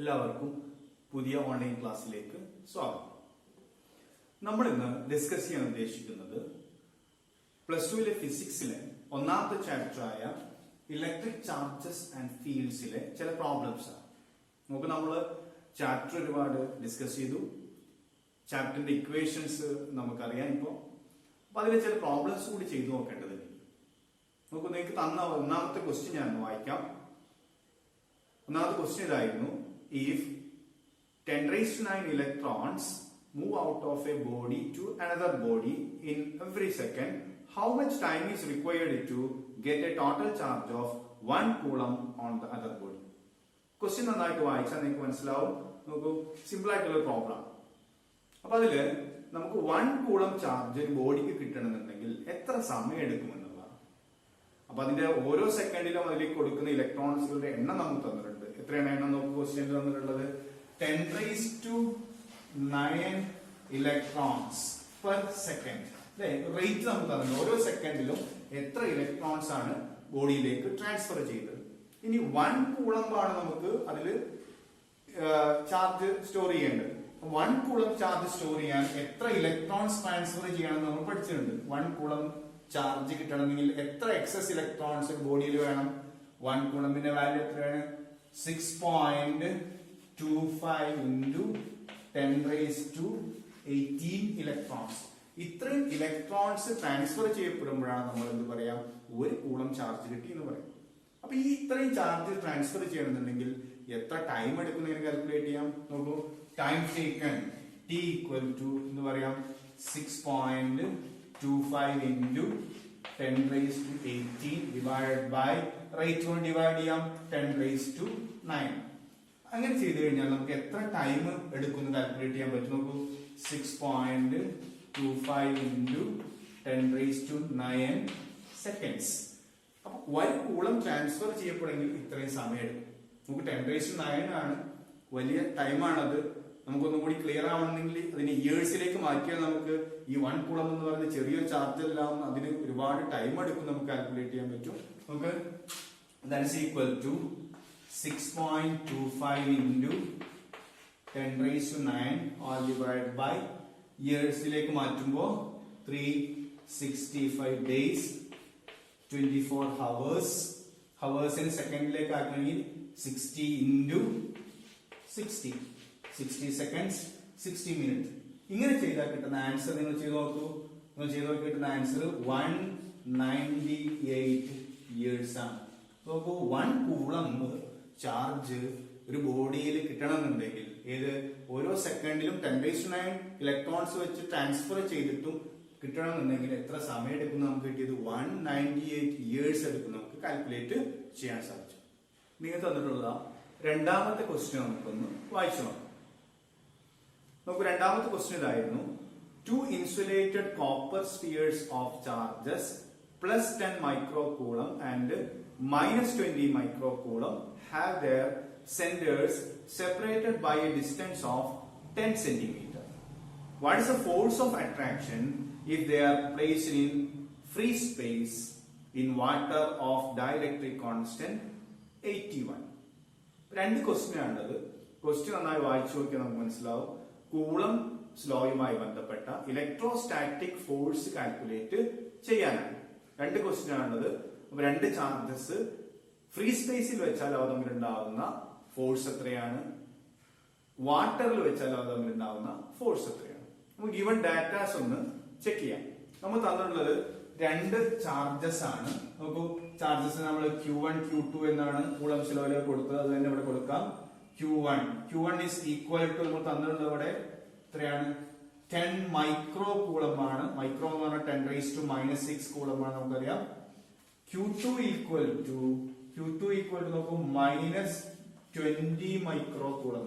എല്ലാവർക്കും പുതിയ ഓൺലൈൻ ക്ലാസ്സിലേക്ക് സ്വാഗതം. നമ്മൾ ഇന്ന് ഡിസ്കസ് ചെയ്യാൻ ഉദ്ദേശിക്കുന്നത് പ്ലസ് ടുവിലെ ഫിസിക്സിലെ ഒന്നാമത്തെ ചാപ്റ്ററായ ഇലക്ട്രിക് ചാർജസ് ആൻഡ് ഫീൽഡ്സിലെ ചില പ്രോബ്ലംസ് ആണ്. നമ്മൾ ചാപ്റ്റർ ഒരുപാട് ഡിസ്കസ് ചെയ്തു. ചാപ്റ്ററിന്റെ ഇക്വേഷൻസ് നമുക്കറിയാം ഇപ്പോൾ. അപ്പൊ അതിലെ ചില പ്രോബ്ലംസ് കൂടി ചെയ്തു നോക്കേണ്ടതുണ്ട്. നിങ്ങൾക്ക് തന്ന ഒന്നാമത്തെ ക്വസ്റ്റ്യൻ ഞാൻ വായിക്കാം. ഒന്നാമത്തെ ക്വസ്റ്റ്യൻ ഇതായിരുന്നു: if 10⁹ electrons move out of a body to another body in every second, how much time is required to get a total charge of 1 coulomb on the other body? Question നന്നായിട്ട് വായിച്ചാൽ നിങ്ങൾക്ക് മനസ്സിലാവും. നോക്കൂ, simple ആയിട്ടുള്ള problem. അപ്പൊ അതില് നമുക്ക് 1 coulomb charge ഒരു ബോഡിക്ക് കിട്ടണമെന്നുണ്ടെങ്കിൽ എത്ര സമയം എടുക്കുമെന്നുള്ളതാണ്. അപ്പൊ അതിന്റെ ഓരോ സെക്കൻഡിലും അതിലേക്ക് കൊടുക്കുന്ന ഇലക്ട്രോൺസുകളുടെ എണ്ണം നമുക്ക് തന്നിട്ടുണ്ട്. എത്രയാണ് എണ്ണം നോക്കൂ ക്വസ്റ്റ്യനിൽ തന്നിട്ടുള്ളത്? 10⁹ ഇലക്ട്രോൺസ് പെർ സെക്കൻഡ്. അല്ലെ, റേറ്റ് നമുക്ക് തന്നിട്ടുണ്ട്. ഓരോ സെക്കൻഡിലും എത്ര ഇലക്ട്രോൺസ് ആണ് ബോഡിയിലേക്ക് ട്രാൻസ്ഫർ ചെയ്തത്. ഇനി 1 കൂളംബാണ് നമുക്ക് അതിൽ ചാർജ് സ്റ്റോർ ചെയ്യേണ്ടത്. 1 കൂളം ചാർജ് സ്റ്റോർ ചെയ്യാൻ എത്ര ഇലക്ട്രോൺസ് ട്രാൻസ്ഫർ ചെയ്യണം നമ്മൾ പഠിച്ചിട്ടുണ്ട്. 1 കൂളം ചാർജ് കിട്ടണമെങ്കിൽ എത്ര എക്സസ് ഇലക്ട്രോൺസ് ബോഡിയിൽ വേണം? 1 കൂളമ്പിന്റെ വാല്യൂ എത്രയാണ്? 6.25 into 10⁻18 ഇലക്ട്രോൺസ്. ഇത്രയും ഇലക്ട്രോൺസ് ട്രാൻസ്ഫർ ചെയ്യപ്പെടുമ്പോഴാണ് നമ്മൾ എന്ത് പറയാം? 1 കൂളം ചാർജ് കിട്ടി എന്ന് പറയും. അപ്പൊ ഈ ഇത്രയും ചാർജ് ട്രാൻസ്ഫർ ചെയ്യണമെന്നുണ്ടെങ്കിൽ എത്ര ടൈം എടുക്കുന്നതിന് കാൽക്കുലേറ്റ് ചെയ്യാം. നോക്കൂ, time taken T equal to എന്ന് പറയാം 6.25 into 10⁻18 divided by റേറ്റ് കൊണ്ട് ഡിവൈഡ് ചെയ്യാം 10⁻9. അങ്ങനെ ചെയ്തു കഴിഞ്ഞാൽ നമുക്ക് എത്ര ടൈം എടുക്കുന്നു കാൽക്കുലേറ്റ് ചെയ്യാൻ പറ്റും. നോക്കൂ, 6.25 into 10⁻9 സെക്കൻഡ്സ്. അപ്പൊ 1 കൂളം ട്രാൻസ്ഫർ ചെയ്യപ്പെടുമെങ്കിൽ ഇത്രയും സമയം എടുക്കും. നമുക്ക് 10⁻9 ആണ്, വലിയ ടൈമാണത്. നമുക്കൊന്നും കൂടി ക്ലിയർ ആവണമെങ്കിൽ അതിന് ഇയേഴ്സിലേക്ക് മാറ്റിയാൽ നമുക്ക് ഈ 1 കൂളം എന്ന് പറയുന്ന ചെറിയൊരു ചാർജ് എല്ലാം അതിന് ഒരുപാട് ടൈം എടുക്കും നമുക്ക് കാൽക്കുലേറ്റ് ചെയ്യാൻ പറ്റും. നമുക്ക് that is equal to 6.25 into 10⁻9 all divided by ഇയേഴ്സിലേക്ക് മാറ്റുമ്പോൾ 365 days 24 hours. ഹവേഴ്സിന് സെക്കൻഡിലേക്ക് ആക്കണമെങ്കിൽ 60 into 60 seconds 60 minutes. ഇങ്ങനെ ചെയ്താൽ കിട്ടുന്ന ആൻസർ നിങ്ങൾ ചെയ്ത് നോക്കൂ. നിങ്ങൾ ചെയ്ത് നോക്കി കിട്ടുന്ന ആൻസർ 198 years ആണ്. നോക്കൂ, 1 കൂളം ചാർജ് ഒരു ബോഡിയിൽ കിട്ടണമെന്നുണ്ടെങ്കിൽ ഏത് ഓരോ സെക്കൻഡിലും 10⁻9 ഇലക്ട്രോൺസ് വെച്ച് ട്രാൻസ്ഫർ ചെയ്തിട്ടും കിട്ടണമെന്നുണ്ടെങ്കിൽ എത്ര സമയം എടുക്കും? നമുക്ക് കിട്ടിയത് 198 years എടുക്കും നമുക്ക് കാൽക്കുലേറ്റ് ചെയ്യാൻ സാധിച്ചു. നിങ്ങൾ തന്നിട്ടുള്ള രണ്ടാമത്തെ ക്വസ്റ്റ്യൻ നമുക്കൊന്ന് വായിച്ചു നോക്കാം. നമുക്ക് രണ്ടാമത്തെ ക്വസ്റ്റ്യൻ ഇതായിരുന്നു: 2 insulated copper spheres of charges +10 microcoulomb and -20 microcoulomb have their centers separated by a distance of 10 centimeter. What is the force of attraction if they are placed in free space in water of dielectric constant 81? രണ്ട് question ആണുള്ളത്. Question നന്നായി വായിച്ചു നോക്കിയാൽ നമുക്ക് മനസ്സിലാവും. Coulomb സ്ലോയുമായി ബന്ധപ്പെട്ട electrostatic force calculate ചെയ്യാനാണ് രണ്ട് ക്വസ്റ്റ്യൻ ആണുള്ളത്. രണ്ട് ചാർജസ് ഫ്രീ സ്പേസിൽ വെച്ചാൽ അവ തമ്മിൽ ഉണ്ടാവുന്ന ഫോഴ്സ് എത്രയാണ്, വാട്ടറിൽ വെച്ചാൽ അവ തമ്മിൽ ഉണ്ടാവുന്ന ഫോഴ്സ് എത്രയാണ്. നമുക്ക് ഗിവൺ ഡാറ്റാസ് ഒന്ന് ചെക്ക് ചെയ്യാം. നമ്മൾ തന്നിട്ടുള്ളത് രണ്ട് ചാർജസ് ആണ്. നോക്കൂ, ചാർജസ് നമ്മൾ Q1 Q2 എന്നാണ് കൂളംസ് ലോയിൽ കൊടുത്തത്. അത് തന്നെ ഇവിടെ കൊടുക്കാം. Q1 ഈസ് ഈക്വൽ ടു നമ്മൾ തന്നിട്ടുള്ളത് ഇവിടെ എത്രയാണ്? 10 മൈക്രോ കൂളം ആണ്. മൈക്രോ എന്ന് പറഞ്ഞാൽ 10⁻⁻6 കൂളം ആണ് നമുക്കറിയാം. Q2 ഈക്വൽ ടു നോക്കൂ -20 മൈക്രോ കൂളം.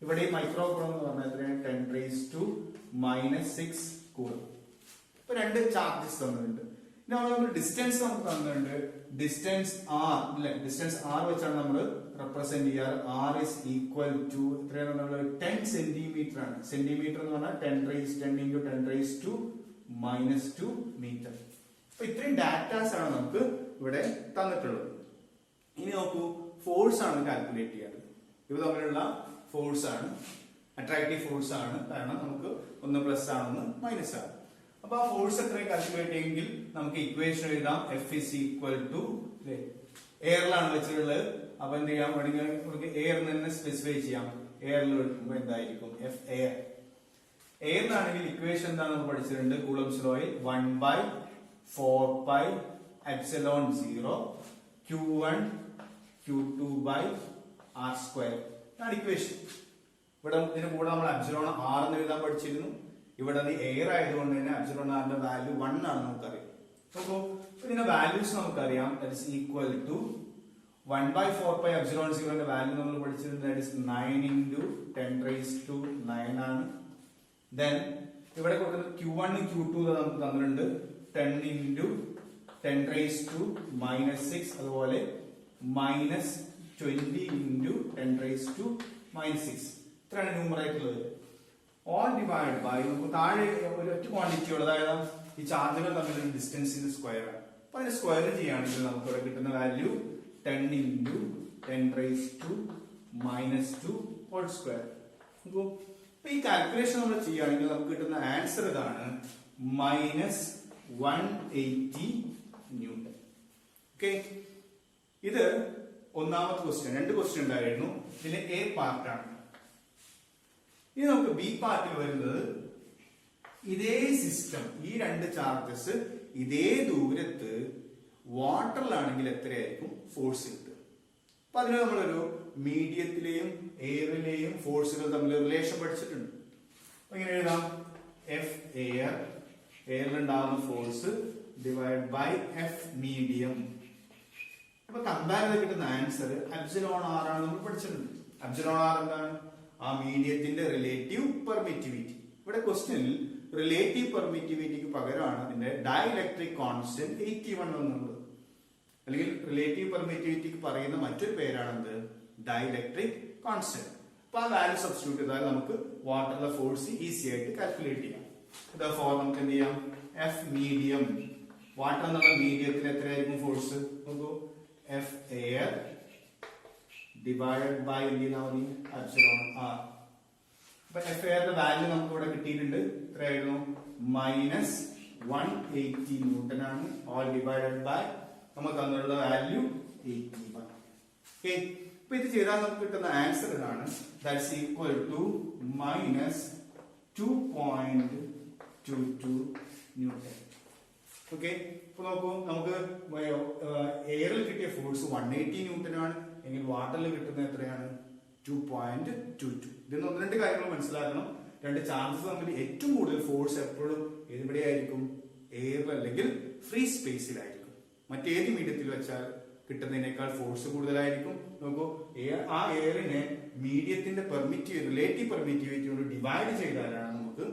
ഇവിടെ മൈക്രോ കൂളം എന്ന് പറഞ്ഞാൽ എത്രയാണ്? 10⁻⁻6 കൂളം. ഇപ്പൊ രണ്ട് ചാർജസ് തന്നിട്ടുണ്ട്. നമ്മൾ ഡിസ്റ്റൻസ് നമുക്ക് തന്നിട്ടുണ്ട്. ഡിസ്റ്റൻസ് R അല്ലെ, ഡിസ്റ്റൻസ് R വെച്ചാണ് നമ്മൾ റെപ്രസെന്റ് ചെയ്യാറ്. R is equal to എത്രയാണ്? 10 സെന്റിമീറ്റർ ആണ്. സെന്റിമീറ്റർ എന്ന് പറഞ്ഞാൽ 10 into 10⁻⁻2 മീറ്റർ. അപ്പൊ ഇത്രയും ഡാറ്റാസ് ആണ് നമുക്ക് ഇവിടെ തന്നിട്ടുള്ളത്. ഇനി നോക്കൂ, ഫോഴ്സ് ആണ് കാൽക്കുലേറ്റ് ചെയ്യാറ്. ഇവ തമ്മിലുള്ള ഫോഴ്സ് ആണ്, അട്രാക്റ്റീവ് ഫോഴ്സ് ആണ്. കാരണം നമുക്ക് ഒന്ന് പ്ലസ് ആണ് ഒന്ന് മൈനസ് ആണ്. അപ്പൊ ആ ഫോഴ്സ് എത്രയും കാൽക്കുലേറ്റ് ചെയ്യുമെങ്കിൽ നമുക്ക് ഇക്വേഷൻ എഴുതാം. എഫ് ഇസ് ഈക്വൽ ടു എയറിലാണ് വെച്ചിട്ടുള്ളത്. അപ്പൊ എന്ത് ചെയ്യാം, വേണമെങ്കിൽ നമുക്ക് എയറിന് തന്നെ സ്പെസിഫൈ ചെയ്യാം. എയറിൽ എടുക്കുമ്പോൾ എന്തായിരിക്കും, എഫ് എയർ. എയറിനാണെങ്കിൽ ഇക്വേഷൻ എന്താണ് നമ്മൾ പഠിച്ചിട്ടുണ്ട്, കൂളംസ് ലോയിൽ 1/4πε0 Q1 Q2/r². ഇതാണ് ഇക്വേഷൻ. ഇവിടെ ഇതിന് കൂടെ നമ്മൾ എപ്സിലോൺ ആർ എന്ന് എഴുതാൻ പഠിച്ചിരുന്നു. ഇവിടെ എയർ ആയതുകൊണ്ട് തന്നെ എപ്സിലോൺ ആറിന്റെ വാല്യൂ 1 ആണ് നമുക്കറിയാം. നോക്കൂ, ഇതിന്റെ വാല്യൂസ് നമുക്കറിയാം. That is equal to 1/4πε0 value നമ്മൾ പഠിച്ചിരുന്നത് ദാറ്റ് ഇസ് 9 × 10⁻⁹ ആണ്. ദെൻ ഇവിടെ കൊടുക്കുന്നത് Q1 Q2 നമുക്ക് തന്നിട്ടുണ്ട് 10 × 10⁻⁻6, അതുപോലെ -20 × 10⁻⁻6. ഇത്രയാണ് ന്യൂമറേറ്റർ ഉള്ളത്. ഓൾ ഡിവൈഡ് ബൈ, നമുക്ക് താഴെ ഒരു ഒറ്റ ക്വാണ്ടിറ്റി ഉള്ളത്, അതായത് ഈ ചാർജുകൾ തമ്മിലുള്ള ഡിസ്റ്റൻസിന്റെ സ്ക്വയർ ആണ്. അപ്പൊ അതിന് സ്ക്വയർ ചെയ്യുകയാണെങ്കിൽ നമുക്ക് ഇവിടെ കിട്ടുന്ന വാല്യൂ 10 × 10⁻². അപ്പൊ ഈ കാൽക്കുലേഷൻ നമ്മൾ ചെയ്യുകയാണെങ്കിൽ നമുക്ക് കിട്ടുന്ന ആൻസർ ഇതാണ്, -180 ന്യൂട്ടൺ. ഓക്കെ, ഇത് ഒന്നാമത്തെ ക്വസ്റ്റ്യൻ. 2 ക്വസ്റ്റ്യൻ ഉണ്ടായിരുന്നു. ഇതിലെ എ പാർട്ടാണ്. ഇനി നമുക്ക് ബി പാർട്ടിൽ വരുന്നത്, ഇതേ സിസ്റ്റം, ഈ 2 ചാർജസ് ഇതേ ദൂരത്ത് വാട്ടറിലാണെങ്കിൽ എത്രയായിരിക്കും ഫോഴ്സ് കിട്ടുക. അപ്പൊ അതിന് നമ്മളൊരു മീഡിയത്തിലെയും എയറിലെയും ഫോഴ്സുകൾ തമ്മിൽ റിലേഷൻ പഠിച്ചിട്ടുണ്ട്. അപ്പൊ ഇങ്ങനെ എഴുതാം, എഫ് എയർ, എയറിലുണ്ടാകുന്ന force divide by F medium. അപ്പൊ കമ്പയർ ചെയ്ത് കിട്ടുന്ന ആൻസർ എപ്സിലോൺ ആർ ആണ് നമ്മൾ പഠിച്ചിട്ടുണ്ട്. എപ്സിലോൺ ആർ എന്താണ്, ആ മീഡിയത്തിന്റെ റിലേറ്റീവ് പെർമിറ്റിവിറ്റി. ഇവിടെ ക്വസ്റ്റ്യനിൽ റിലേറ്റീവ് പെർമിറ്റിവിറ്റിക്ക് പകരമാണ് അതിന്റെ ഡൈഇലക്ട്രിക് കോൺസ്റ്റന്റ് 81 എന്നുള്ളത്. അല്ലെങ്കിൽ റിലേറ്റീവ് പെർമിറ്റിവിറ്റിക്ക് പറയുന്ന മറ്റൊരു പേരാണ് എന്ത്, ഡൈഇലക്ട്രിക് കോൺസ്റ്റന്റ്. അപ്പൊ ആ വാല്യൂ സബ്സ്റ്റിറ്റ്യൂട്ട് ചെയ്താൽ നമുക്ക് വാട്ടറിലെ ഫോഴ്സ് ഈസി ആയിട്ട് കാൽക്കുലേറ്റ് ചെയ്യാം. ഫോർ നമുക്ക് എന്ത് ചെയ്യാം, എഫ് മീഡിയം, വാട്ടർ എന്നുള്ള മീഡിയത്തിൽ എത്രയായിരിക്കും ഫോഴ്സ് നോക്കൂ, എഫ് എയർ ഡിവൈഡഡ് ബൈ എന്ത് ചെയ്താൽ മതി, എപ്സിലോൺ ആർ. അപ്പൊ എഫ് എയറിന്റെ വാല്യൂ നമുക്ക് ഇവിടെ കിട്ടിയിട്ടുണ്ട്. എത്രയായിരുന്നു, -180 ന്യൂട്ടൺ ആണ്. ഓൾ ഡിവൈഡഡ് ബൈ നമുക്ക് തന്നിട്ടുള്ള വാല്യൂ 81. ഓക്കെ, അപ്പൊ ഇത് ചെയ്താൽ നമുക്ക് കിട്ടുന്ന ആൻസർ ഇതാണ്, that's equal to -2.22 newton. Okay, ഇപ്പൊ നോക്കൂ, നമുക്ക് എയറിൽ കിട്ടിയ ഫോഴ്സ് 180 ന്യൂട്ടൺ ആണ് എങ്കിൽ വാട്ടറിൽ കിട്ടുന്നത് എത്രയാണ്, 2.22. ഇതിന് 1-2 കാര്യങ്ങൾ മനസ്സിലാക്കണം. 2 ചാർജസ് തമ്മിൽ ഏറ്റവും കൂടുതൽ ഫോഴ്സ് എപ്പോഴും എവിടെയായിരിക്കും, എയർ അല്ലെങ്കിൽ ഫ്രീ സ്പേസിലായിരിക്കും. മറ്റേത് മീഡിയത്തിൽ വെച്ചാൽ കിട്ടുന്നതിനേക്കാൾ ഫോഴ്സ് കൂടുതലായിരിക്കും. നോക്കൂ, ആ എയറിനെ മീഡിയത്തിന്റെ റിലേറ്റീവ് പെർമിറ്റിവിറ്റി കൊണ്ട് ഡിവൈഡ് ചെയ്താലാണ് നമുക്ക്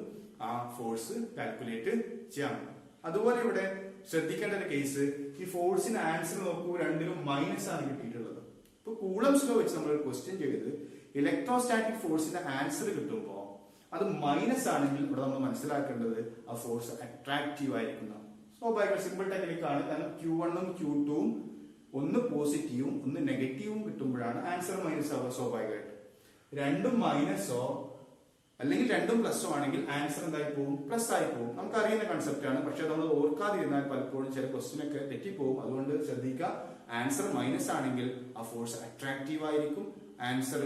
ആ ഫോഴ്സ് കാൽക്കുലേറ്റ് ചെയ്യാം. അതുപോലെ ഇവിടെ ശ്രദ്ധിക്കേണ്ട ഒരു കേസ്, ഈ ഫോഴ്സിന് ആൻസർ നോക്കൂ, രണ്ടിലും മൈനസ് ആണ് കിട്ടിയിട്ടുള്ളത്. ഇപ്പൊ കൂളംസ് ലോ വെച്ച് നമ്മൾ ഒരു ക്വസ്റ്റ്യൻ ചെയ്ത് ഇലക്ട്രോസ്റ്റാറ്റിക് ഫോഴ്സിന്റെ ആൻസർ കിട്ടുമ്പോൾ അത് മൈനസ് ആണെങ്കിൽ ഇവിടെ നമ്മൾ മനസ്സിലാക്കേണ്ടത് ആ ഫോഴ്സ് അട്രാക്റ്റീവ് ആയിരിക്കുന്ന സ്വാഭാവിക സിമ്പിൾ ടെക്നിക്കാണ്. കാരണം Q1 ഉം Q2 ഉം ഒന്ന് പോസിറ്റീവും ഒന്ന് നെഗറ്റീവും കിട്ടുമ്പോഴാണ് ആൻസർ മൈനസ് ആവുക സ്വാഭാവികമായിട്ട്. രണ്ടും മൈനസോ അല്ലെങ്കിൽ രണ്ടും പ്ലസോ ആണെങ്കിൽ ആൻസർ എന്തായി പോകും, പ്ലസ് ആയി പോകും. നമുക്ക് അറിയുന്ന കൺസെപ്റ്റ് ആണ്. പക്ഷെ നമ്മൾ ഓർക്കാതിരുന്നാൽ പലപ്പോഴും ചില ക്വസ്റ്റ്യൻ ഒക്കെ തെറ്റിപ്പോകും. അതുകൊണ്ട് ശ്രദ്ധിക്കുക, ആൻസർ മൈനസ് ആണെങ്കിൽ ആ ഫോഴ്സ് അട്രാക്റ്റീവ് ആയിരിക്കും. ആൻസർ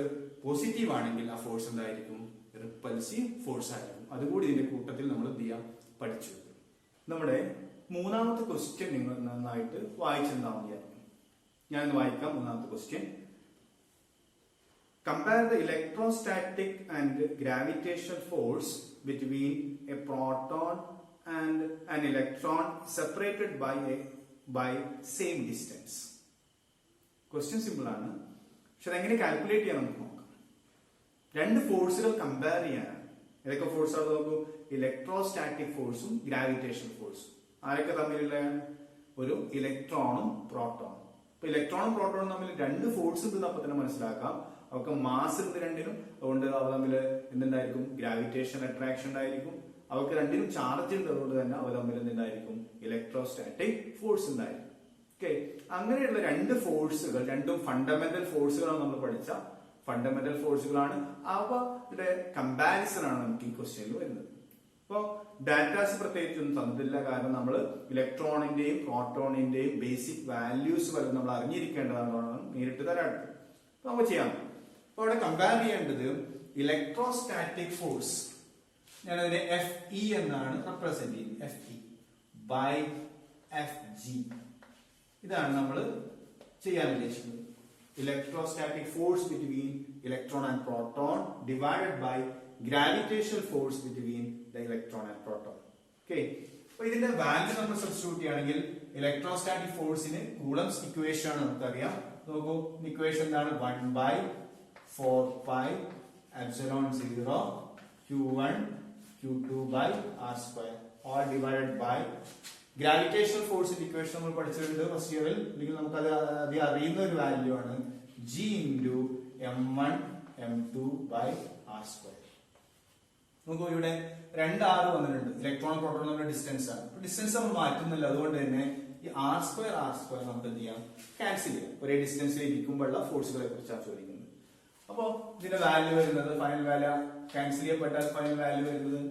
പോസിറ്റീവ് ആണെങ്കിൽ ആ ഫോഴ്സ് എന്തായിരിക്കും, റിപ്പൽസീവ് ഫോഴ്സ് ആയിരിക്കും. അതുകൂടി ഇതിന്റെ കൂട്ടത്തിൽ നമ്മൾ എന്ത് ചെയ്യാം, പഠിച്ചു. നമ്മുടെ 3-ാമത്തെ ക്വസ്റ്റ്യൻ നിങ്ങൾ നന്നായിട്ട് വായിച്ചെന്താ മതിയായിരുന്നു. ഞാനൊന്ന് വായിക്കാം. 3-ാമത്തെ question, compare the electrostatic and gravitational force between a proton and an electron separated by same distance. Question simple ആണ്, പക്ഷെ അതെങ്ങനെ കാൽക്കുലേറ്റ് ചെയ്യാൻ നമുക്ക് നോക്കാം. 2 ഫോഴ്സുകൾ കമ്പയർ ചെയ്യാനാണ്. ഏതൊക്കെ ഫോഴ്സ് ആണ് നോക്കൂ, ഇലക്ട്രോസ്റ്റാറ്റിക് ഫോഴ്സും ഗ്രാവിറ്റേഷണൽ ഫോഴ്സും. ആരൊക്കെ തമ്മിലുള്ള, ഒരു ഇലക്ട്രോണും പ്രോട്ടോണും. ഇപ്പൊ ഇലക്ട്രോണും പ്രോട്ടോണും തമ്മിൽ 2 ഫോഴ്സ് ഉണ്ടെന്ന് അപ്പൊ തന്നെ മനസ്സിലാക്കാം. അവർക്ക് മാസ് ഉണ്ട് രണ്ടിനും. അതുകൊണ്ട് അവ തമ്മിൽ എന്തുണ്ടായിരിക്കും, ഗ്രാവിറ്റേഷൻ അട്രാക്ഷൻ ഉണ്ടായിരിക്കും. അവർക്ക് രണ്ടിനും ചാർജ് ഉണ്ട്. അതുകൊണ്ട് തന്നെ അവ തമ്മിൽ എന്തുണ്ടായിരിക്കും, ഇലക്ട്രോസ്റ്റാറ്റിക് ഫോഴ്സ് ഉണ്ടായിരിക്കും. ഓക്കെ, അങ്ങനെയുള്ള 2 ഫോഴ്സുകൾ, രണ്ടും ഫണ്ടമെന്റൽ ഫോഴ്സുകളാണ് നമ്മൾ പഠിച്ച ഫണ്ടമെന്റൽ ഫോഴ്സുകളാണ്. അവയുടെ കമ്പാരിസൺ ആണ് നമുക്ക് ഈ ക്വസ്റ്റ്യനിൽ വരുന്നത്. അപ്പോൾ ഡാറ്റാസ് പ്രത്യേകിച്ചൊന്നും തന്നിട്ടില്ല, കാരണം നമ്മൾ ഇലക്ട്രോണിന്റെയും പ്രോട്ടോണിന്റെയും ബേസിക് വാല്യൂസ് വരെ നമ്മൾ അറിഞ്ഞിരിക്കേണ്ടതാണ് നേരിട്ട് തരാറുണ്ട്. അപ്പൊ നമുക്ക് ചെയ്യാം. അപ്പൊ അവിടെ കമ്പയർ ചെയ്യേണ്ടത് ഇലക്ട്രോസ്റ്റാറ്റിക് ഫോഴ്സ്, ഞാനതിനെ FE എന്നാണ് റെപ്രസെന്റ് ചെയ്യുന്നത്, FE ബൈ FG. ഇതാണ് നമ്മൾ ചെയ്യാൻ ഉദ്ദേശിക്കുന്നത്. Electrostatic force between electron and proton divided by gravitational force between the electron and proton. Okay. അപ്പോൾ ഇതിന്റെ വാല്യൂ നമ്മൾ സബ്സ്റ്റിറ്റ്യൂട്ട് ചെയ്യുകയാണെങ്കിൽ ഇലക്ട്രോസ്റ്റാറ്റിക് ഫോഴ്സിന് കൂളംസ് ഇക്വേഷൻ ആണ് നമുക്കറിയാം. നോക്കൂ, ഇക്വേഷൻ എന്താണ്? 1/4πε0 Q1 Q2 by R² all divided by gravitational ഫോഴ്സിന്റെ ഇക്വേഷൻ നമ്മൾ പഠിച്ചിട്ടുണ്ട് ഫസ്റ്റ് ഇയറിൽ. അല്ലെങ്കിൽ നമുക്ക് അത് അറിയുന്ന ഒരു വാല്യൂ ആണ് G into M1 M2 by R². നോക്കൂ, ഇവിടെ 2 R വന്നിട്ടുണ്ട്. ഇലക്ട്രോൺ പ്രോട്ടോൺ നമ്മുടെ ഡിസ്റ്റൻസ് ആണ്. ഡിസ്റ്റൻസ് നമ്മൾ മാറ്റുന്നില്ല, അതുകൊണ്ട് തന്നെ ഈ R² നമുക്ക് എന്ത് ചെയ്യാം? ക്യാൻസൽ ചെയ്യാം. ഒരേ ഡിസ്റ്റൻസിൽ ഇരിക്കുമ്പോഴുള്ള ഫോഴ്സുകളെ കുറിച്ചാണ് ചോദിക്കുന്നത്. അപ്പോ ഇതിന്റെ വാല്യൂ വരുന്നത്, ഫൈനൽ വാല്യൂ ക്യാൻസൽ ചെയ്യപ്പെട്ടാൽ ഫൈനൽ വാല്യൂ വരുന്നത്,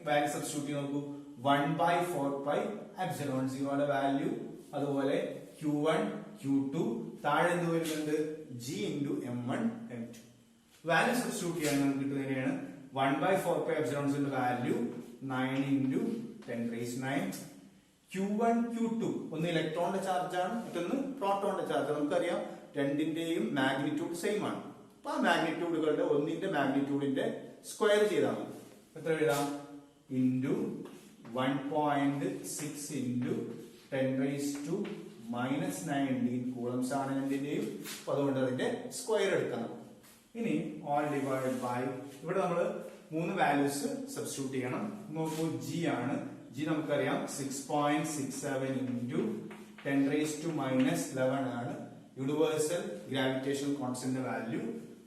വാല്യൂ സബ്സ്റ്റിറ്റ്യൂട്ട് ചെയ്ത് നോക്കൂ, 1/4πε0 വാല്യൂ, അതുപോലെ Q1 Q2, താഴെ എന്ത് വരുന്നുണ്ട്? G into M1 M2. Value substitute ചെയ്യാൻ നമുക്ക് കിട്ടുന്നതിനെയാണ് 1/4πε0 വാല്യൂ 9 into 10⁻⁹. Q1 Q2 ഒന്ന് ഇലക്ട്രോണിന്റെ ചാർജ് ആണ്, മറ്റൊന്ന് പ്രോട്ടോണിന്റെ ചാർജ്. നമുക്കറിയാം രണ്ടിന്റെയും മാഗ്നിറ്റ്യൂഡ് സെയിം ആണ്. അപ്പൊ ആ മാഗ്നിറ്റ്യൂഡുകളുടെ ഒന്നിന്റെ മാഗ്നിറ്റ്യൂഡിന്റെ സ്ക്വയർ ചെയ്താൽ മതി. എത്ര എഴുതാം? ഇൻറ്റു 1.6 into 10⁻⁻19 കൂളംസ് ആണ് രണ്ടിന്റെയും. അപ്പൊ അതുകൊണ്ട് അതിന്റെ സ്ക്വയർ എടുക്കണം. ഇനി ഓൾ ഡിവൈഡഡ് ബൈ, ഇവിടെ നമ്മൾ 3 വാല്യൂസ് സബ്സ്റ്റിറ്റ്യൂട്ട് ചെയ്യണം. നോക്കൂ, G ആണ്. G നമുക്കറിയാം 6.67 into 10⁻⁻11 ആണ് യൂണിവേഴ്സൽ ഗ്രാവിറ്റേഷൻ കോൺസ്റ്റന്റ് വാല്യൂ.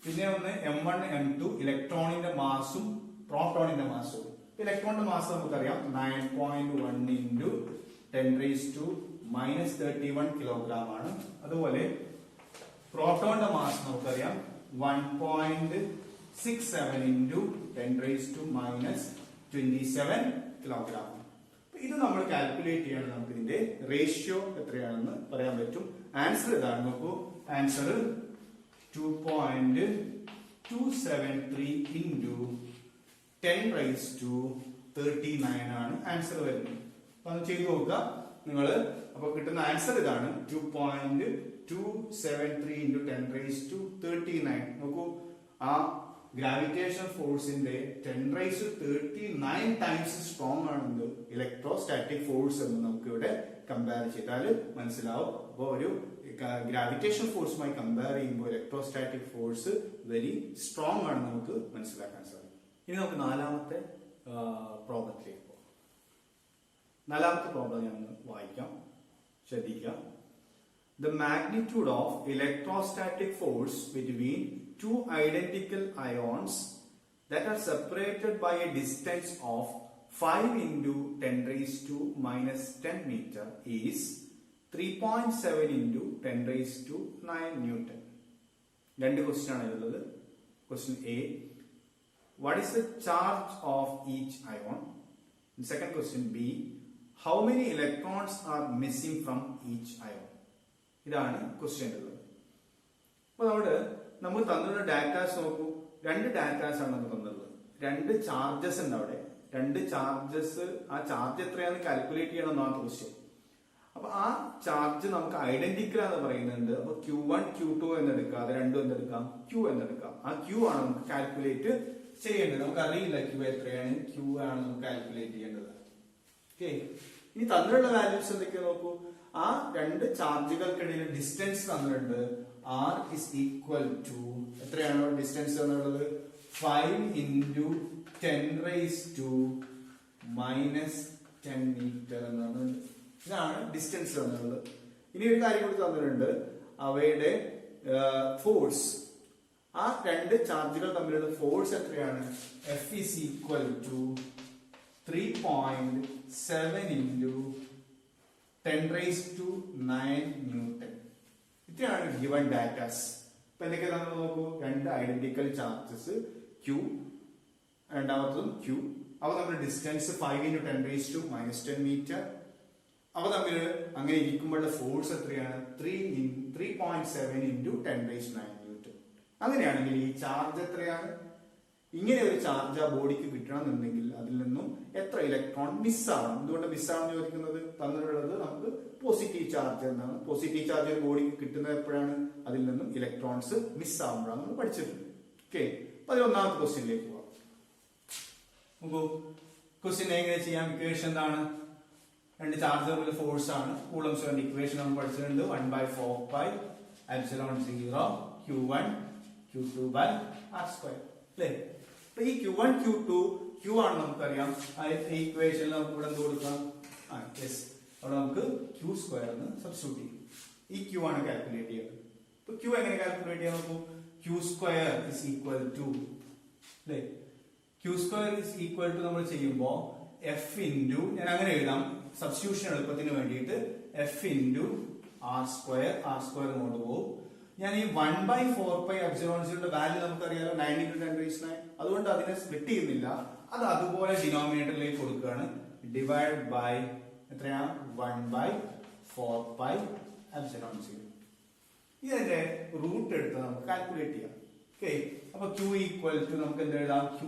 പിന്നെ ഒന്ന് M1 M2 ഇലക്ട്രോണിന്റെ മാസും പ്രോട്ടോണിന്റെ മാസും. ഇലക്ട്രോണിന്റെ മാസ് നമുക്കറിയാം 9.1 into 10⁻⁻31 കിലോഗ്രാം ആണ്. അതുപോലെ പ്രോട്ടോണിന്റെ മാസ് നമുക്കറിയാം 1.67 into 10⁻⁻27 കിലോഗ്രാം. ഇത് നമ്മൾ കാൽക്കുലേറ്റ് ചെയ്യണം. നമുക്ക് ഇതിന്റെ റേഷ്യോ എത്രയാണെന്ന് പറയാൻ പറ്റും. ആൻസർ ഇതാണ്. നോക്കൂ, ആൻസർ 2.273 into 10⁻39 ആണ് ആൻസർ വരുന്നത്. അപ്പൊ അത് ചെയ്ത് നോക്കുക നിങ്ങൾ. അപ്പൊ കിട്ടുന്ന ആൻസർ ഇതാണ് 2.273 into 10⁻39. നോക്കൂ, ആ ഗ്രാവിറ്റേഷൻ ഫോഴ്സിന്റെ 10⁻39 ടൈംസ് സ്ട്രോങ് ആണെന്ന് ഇലക്ട്രോസ്റ്റാറ്റിക് ഫോഴ്സ് എന്ന് നമുക്ക് ഇവിടെ കമ്പയർ ചെയ്താൽ മനസ്സിലാവും. അപ്പോൾ ഒരു ഗ്രാവിറ്റേഷൻ ഫോഴ്സുമായി കമ്പയർ ചെയ്യുമ്പോൾ ഇലക്ട്രോസ്റ്റാറ്റിക് ഫോഴ്സ് വെരി സ്ട്രോങ് ആണെന്ന് നമുക്ക് മനസ്സിലാക്കാൻ സാധിക്കും. ഇനി നമുക്ക് നാലാമത്തെ പ്രോബ്ലത്തിലേക്ക് പോകാം. നാലാമത്തെ പ്രോബ്ലം ഞാൻ വായിക്കാം, ശ്രദ്ധിക്കാം. The magnitude of electrostatic force between two identical ions that are separated by a distance of 5 into 10⁻⁻10 meter is 3.7 into 10⁻⁹ Newton. രണ്ട് ക്വസ്റ്റ്യൻ ആണ് ഉള്ളത്. Question A, what is the charge of each ion? And second question B, how many electrons are missing from each ion? ഇതാണ് question ഉള്ളത്. അപ്പൊ നമ്മൾ തന്നിട്ടുള്ള datas നോക്കൂ. 2 datas ആണ് നമുക്ക് തന്നുള്ളത്. 2 ചാർജസ് ഉണ്ട് അവിടെ. 2 ചാർജസ്, ആ ചാർജ് എത്രയാണെന്ന് കാൽക്കുലേറ്റ് ചെയ്യണം എന്നാണ് ക്വസ്റ്റ്യൻ. അപ്പൊ ആ ചാർജ് നമുക്ക് ഐഡന്റിക്കൽ എന്ന് പറയുന്നുണ്ട്. അപ്പൊ Q1 Q2 എന്നെടുക്കാം, രണ്ടും എന്തെടുക്കാം? Q എന്നെടുക്കാം. ആ Q ആണ് നമുക്ക് കാൽക്കുലേറ്റ് ചെയ്യേണ്ടത്. നമുക്ക് അറിയില്ല Q എത്രയാണ്, Q ആണ് നമുക്ക് കാൽക്കുലേറ്റ് ചെയ്യേണ്ടത്. ഓക്കെ, ഇനി തന്നിട്ടുള്ള വാല്യൂസ് എന്തൊക്കെയാ നോക്കൂ. ആ 2 ചാർജുകൾക്കിടയിൽ ഡിസ്റ്റൻസ് തന്നിട്ടുണ്ട്. R is equal to എത്രയാണ് ഡിസ്റ്റൻസ് എന്നുള്ളത്? 5 into 10⁻⁻10 മീറ്റർ എന്നാണ്. ഇതാണ് ഡിസ്റ്റൻസ് തന്നുള്ളത്. ഇനി ഒരു കാര്യം കൂടി തന്നിട്ടുണ്ട്, അവയുടെ ഫോഴ്സ്. ആ 2 ചാർജുകൾ തമ്മിലുള്ള ഫോഴ്സ് എത്രയാണ്? F is equal to 3.7 into 10⁻⁹ Newton. ഇത്രയാണ് ഗിവൺ ഡാറ്റാസ്. അപ്പൊ എന്തൊക്കെയാണെന്ന് നോക്കൂ, രണ്ട് ഐഡന്റിക്കൽ ചാർജസ് Q, രണ്ടാമത്തതും Q. അവ തമ്മിൽ ഡിസ്റ്റൻസ് 5 × 10⁻⁻10 മീറ്റർ. അവ തമ്മിൽ അങ്ങനെ ഇരിക്കുമ്പോഴുള്ള ഫോഴ്സ് എത്രയാണ്? 3.7 × 10⁻9 ന്യൂട്ടൺ. അങ്ങനെയാണെങ്കിൽ ഈ ചാർജ് എത്രയാണ്? ഇങ്ങനെ ഒരു ചാർജ് ആ ബോഡിക്ക് കിട്ടണമെന്നുണ്ടെങ്കിൽ അതിൽ നിന്നും എത്ര ഇലക്ട്രോൺ മിസ്സാവണം? എന്തുകൊണ്ട് മിസ്സാവെന്ന് ചോദിക്കുന്നത്? തന്നിട്ടുള്ളത് നമുക്ക് പോസിറ്റീവ് ചാർജ് എന്നാണ്. പോസിറ്റീവ് ചാർജ് ഒരു ബോഡിക്ക് കിട്ടുന്നത് എപ്പോഴാണ്? അതിൽ നിന്നും ഇലക്ട്രോൺസ് മിസ്സാവുമ്പോഴാണ് നമ്മൾ പഠിച്ചിട്ടുണ്ട്. ഓക്കെ, 11ാമത്തെ ക്വസ്റ്റ്യനിലേക്ക് പോവാം. നോക്കൂ, ക്വസ്റ്റ്യൻ എങ്ങനെ ചെയ്യാം? ഇക്വേഷൻ എന്താണ്? രണ്ട് ചാർജ് തമ്മിൽ ഫോഴ്സ് ആണ്. കൂളംസ് വേണ്ട ഇക്വേഷൻ നമ്മൾ പഠിച്ചിട്ടുണ്ട്. 1/4πε0 Q1 Q2/r². അല്ലേ? അപ്പൊ ഈ Q1 Q2 Q ആണ് നമുക്കറിയാം. ഈ ഇക്വേഷനിൽ നമുക്ക് ഇവിടെ എന്ത് കൊടുക്കാം? അവിടെ നമുക്ക് Q² എന്ന് സബ്സ്റ്റിറ്റ്യൂട്ട് ചെയ്യും. ഈ Q ആണ് കാൽക്കുലേറ്റ് ചെയ്യുന്നത്. അപ്പൊ Q എങ്ങനെ കാൽക്കുലേറ്റ് ചെയ്യാൻ നോക്കൂ? Q² അല്ലേ? Q² നമ്മൾ ചെയ്യുമ്പോൾ F ഇൻറ്റു, ഞാൻ അങ്ങനെ എഴുതാം സബ്സ്റ്റിറ്റ്യൂഷൻ എളുപ്പത്തിന് വേണ്ടിയിട്ട്, F ഇൻറ്റു R². R² ഇങ്ങോട്ട് പോകും. ഞാൻ ഈ 1/4πε0 വാല്യൂ നമുക്കറിയാലോ, 9 × 10⁻9. അതുകൊണ്ട് അതിനെ സ്പ്ലിറ്റ് ചെയ്യുന്നില്ല, അത് അതുപോലെ ഡിനോമിനേറ്ററിലേക്ക് കൊടുക്കുകയാണ്. ഡിവൈഡ് ബൈ എത്രയാ? 1/4πε0. ഇതിന്റെ റൂട്ട് എടുത്ത് നമുക്ക് കാൽക്കുലേറ്റ് ചെയ്യാം. ഓക്കെ, അപ്പൊ Q നമുക്ക് എന്ത് എഴുതാം? Q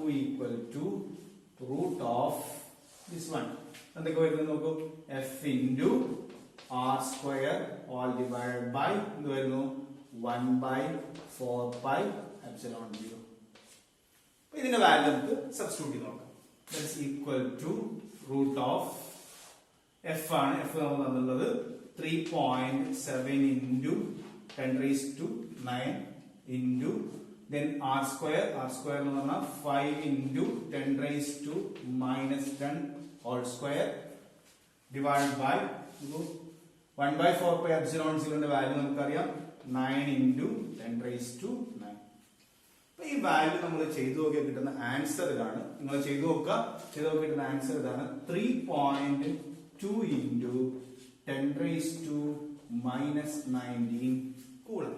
√(this one) എന്തൊക്കെ വരുന്നത് നോക്കൂ. F into R² all divide by എന്ത് വരുന്നു? 1/4πε0. ഇതിന്റെ വാല്യൂ നമുക്ക് സബ്സ്റ്റിറ്റ്യൂട്ട് ചെയ്ത് നോക്കാം. ദാറ്റ്സ് ഈക്വൽ ടു √(f) ആണ്. F നമുക്ക് തന്നുള്ളത് 3.7 × 10⁻9 ഇൻറ്റു then R² എന്ന് പറഞ്ഞാൽ 5 × 10⁻10 whole square divided by 1/4πε0 value നമുക്കറിയാം 9 × 10⁻9. അപ്പൊ ഈ വാല്യൂ നമ്മൾ ചെയ്തു നോക്കിയാൽ കിട്ടുന്ന ആൻസർ ഇതാണ്. നിങ്ങൾ ചെയ്തു നോക്കുക, കിട്ടുന്ന ആൻസർ ഇതാണ്. 3.2 × 10⁻19 കൂളം.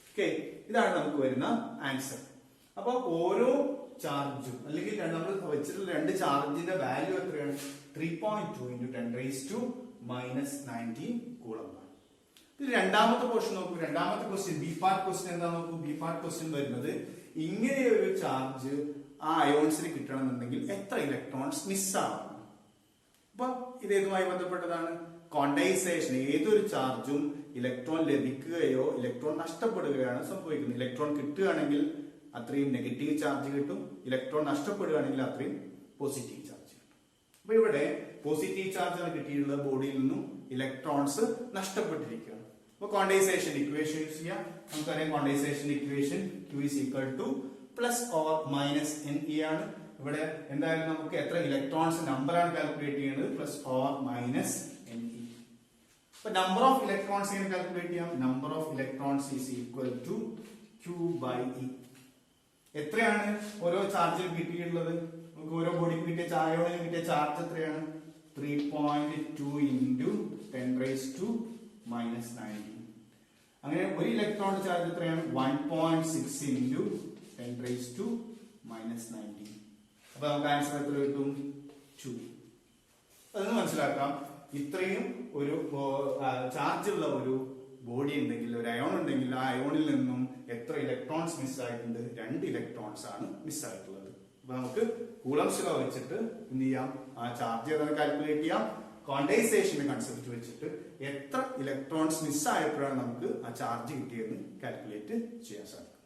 ഓക്കെ, ഇതാണ് നമുക്ക് വരുന്ന ആൻസർ. അപ്പൊ ഓരോ ചാർജും അല്ലെങ്കിൽ നമ്മൾ വെച്ചിട്ടുള്ള രണ്ട് ചാർജിന്റെ വാല്യൂ എത്രയാണ്? 3.2 × 10⁻19 കൂളം. രണ്ടാമത്തെ പോർഷൻ നോക്കൂ. രണ്ടാമത്തെ ക്വസ്റ്റ്യൻ ബി പാർട്ട് ക്വസ്റ്റ്യൻ എന്താ നോക്കൂ. ബി പാർട്ട് ക്വസ്റ്റ്യൻ വരുന്നത് ഇങ്ങനെ ഒരു ചാർജ് ആ അയോൺസിന് കിട്ടണമെന്നുണ്ടെങ്കിൽ എത്ര ഇലക്ട്രോൺസ് മിസ്സാവണം? അപ്പൊ ഇതേതുമായി ബന്ധപ്പെട്ടതാണ്. ക്വാണ്ടൈസേഷൻ. ഏതൊരു ചാർജും ഇലക്ട്രോൺ ലഭിക്കുകയോ ഇലക്ട്രോൺ നഷ്ടപ്പെടുകയാണ് സംഭവിക്കുന്നത്. ഇലക്ട്രോൺ കിട്ടുകയാണെങ്കിൽ അത്രയും നെഗറ്റീവ് ചാർജ് കിട്ടും, ഇലക്ട്രോൺ നഷ്ടപ്പെടുകയാണെങ്കിൽ അത്രയും പോസിറ്റീവ് ചാർജ് കിട്ടും. അപ്പൊ ഇവിടെ പോസിറ്റീവ് ചാർജ് ആണ് കിട്ടിയിട്ടുള്ള ബോഡിയിൽ നിന്നും ഇലക്ട്രോൺസ് നഷ്ടപ്പെട്ടിരിക്കുകയാണ്. അപ്പൊ ക്വാണ്ടൈസേഷൻ ഇക്വേഷൻ യൂസ് ചെയ്യാം. നമുക്കറിയാം ക്വാണ്ടൈസേഷൻ ഇക്വേഷൻ Q = +or-NE ആണ്. ഇവിടെ എന്തായാലും നമുക്ക് എത്ര ഇലക്ട്രോൺസ് നമ്പർ ആണ് കാൽക്കുലേറ്റ് ചെയ്യുന്നത്? +or-NE. അപ്പൊ നമ്പർ ഓഫ് ഇലക്ട്രോൺസ് എങ്ങനെ കാൽക്കുലേറ്റ് ചെയ്യാം? Number of electrons = Q/E. എത്രയാണ് ഓരോ ചാർജിൽ കിട്ടിയിട്ടുള്ളത്? നമുക്ക് ഓരോ ബോഡിക്ക് കിട്ടിയ അയോണിന് കിട്ടിയ ചാർജ് എത്രയാണ്? 3.2 × 10⁻19. അങ്ങനെ ഒരു ഇലക്ട്രോൺ ചാർജ് എത്രയാണ്? 1.6 × 10⁻19. അപ്പൊ നമുക്ക് ആൻസർ എത്ര കിട്ടും? 2. അതൊന്ന് മനസ്സിലാക്കാം. ഇത്രയും ഒരു ചാർജ് ഉള്ള ഒരു ബോഡി ഉണ്ടെങ്കിൽ, ഒരു അയോൺ ഉണ്ടെങ്കിൽ, ആ അയോണിൽ നിന്നും എത്ര ഇലക്ട്രോൺസ് മിസ്സായിട്ടുണ്ട്? 2 ഇലക്ട്രോൺസ് ആണ് മിസ്സായിട്ടുള്ളത്. അപ്പൊ നമുക്ക് കൂളംസ് ലോ വെച്ചിട്ട് എന്ത് ചെയ്യാം? ആ ചാർജ് ഏതാണ് കാൽക്കുലേറ്റ് ചെയ്യാം. ക്വാണ്ടൈസേഷന്റെ കൺസെപ്റ്റ് വെച്ചിട്ട് എത്ര ഇലക്ട്രോൺസ് മിസ്സായപ്പോഴാണ് നമുക്ക് ആ ചാർജ് കിട്ടിയെന്ന് കാൽക്കുലേറ്റ് ചെയ്യാൻ സാധിക്കും.